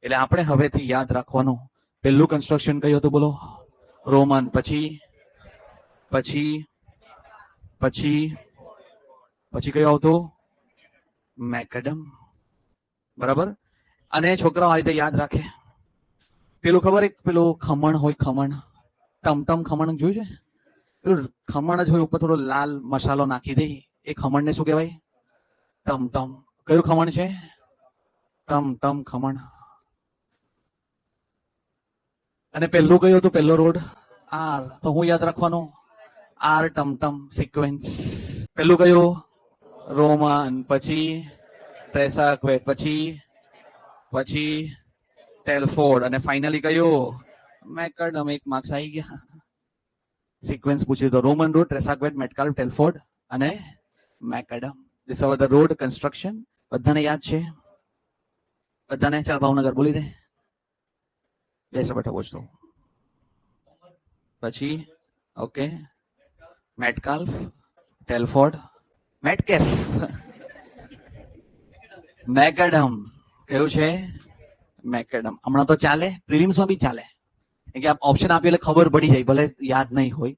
એટલે આપણે હવેથી યાદ રાખવાનું. પહેલું કન્સ્ટ્રક્શન કયું હતું બોલો? રોમન. પછી પછી પછી પછી કયું આવતું? મેકડમ. બરાબર. અને છોકરાઓ આ રીતે યાદ રાખે. પેલું ખબર એક પેલું ખમણ હોય, ખમણ, ટમટમ ખમણ જોયું છે? પેલું ખમણ જ હોય, ઉપર થોડો લાલ મસાલો નાખી દે, એ ખમણને શું કહેવાય? ટમટમ. કયું ખમણ છે? ટમટમ ખમણ. અને પહેલું કયું હતું? પહેલો રોડ આર. તો હું યાદ રાખવાનું? આર ટમટમ સિક્વન્સ. પહેલું કયું? રોમન. પછી ટ્રેસાક્વેટ. પછી પછી ટેલફોર્ડ. અને ફાઇનલી કયું? મેકડમ. એક માર્ક્સ આવી ગયા. સિક્વન્સ પૂછી તો રોમન રોડ, ટ્રેસાક્વેટ, મેટકાલ્ફ, ટેલફોર્ડ અને McAdam. These are the road construction. બધાને યાદ છે? બધાને? ચાલ ભાવનગર બોલી દે. બેસો બેઠો પૂછતો. પછી ઓકે, મેટકાલ્ફ, ટેલફોર્ડ, મેટકેફ, મેકડમ. કયું છે? મેકડમ. હમણાં તો ચાલે, પ્રિલિમ્સમાં બી ચાલે. કે આપ ઓપ્શન આપી એટલે ખબર પડી જાય, ભલે યાદ નહીં હોય,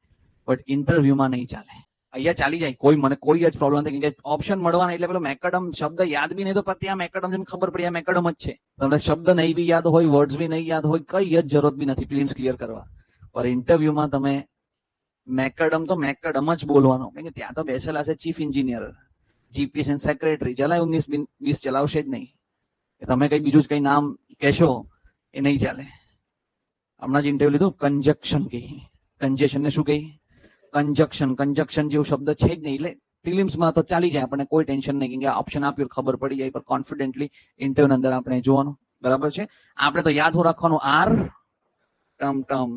બટ ઇન્ટરવ્યુમાં નહીં ચાલે. અહીંયા ચાલી જાય, કોઈ મને કોઈ જ પ્રોબ્લેમ નથી, કે ઓપ્શન મળવાના એટલે પેલો મેકડમ શબ્દ યાદ બી નહીં તો ત્યાં મેકડમ છે ખબર પડી, આ મેકડમ જ છે. તમને શબ્દ નહીં બી યાદ હોય, વર્ડ્સ બી નહીં યાદ હોય, કઈ જ જરૂરત બી નથી પ્રિલિમ્સ ક્લિયર કરવા. પર ઇન્ટરવ્યુમાં તમે મેકડમ તો મેકડમ જ બોલવાનો, કેમ કે ત્યાં તો બેસેલા છે ચીફ એન્જિનિયર, જીપીએસસી સેક્રેટરી. ચલાય 19-20 ચલાવશે જ નહીં. તમે કઈ બીજું જ કઈ નામ કહેશો એ નહીં ચાલે. હમણાં જ ઇન્ટરવ્યુ લીધું, કંજક્શન કહી, કંજેશન ને શું કહી? કંજક્શન. કંજક્શન જેવો શબ્દ છે જ નહીં. એટલે પ્રિલિમ્સમાં તો ચાલી જાય, આપણે કોઈ ટેન્શન નહીં, કે ઓપ્શન આપ્યું ખબર પડી જાય, પર કોન્ફિડન્ટલી ઇન્ટરવ્યુ અંદર આપણે જોવાનું. બરાબર છે? આપણે તો યાદ રાખવાનું આર ટમ ટમ.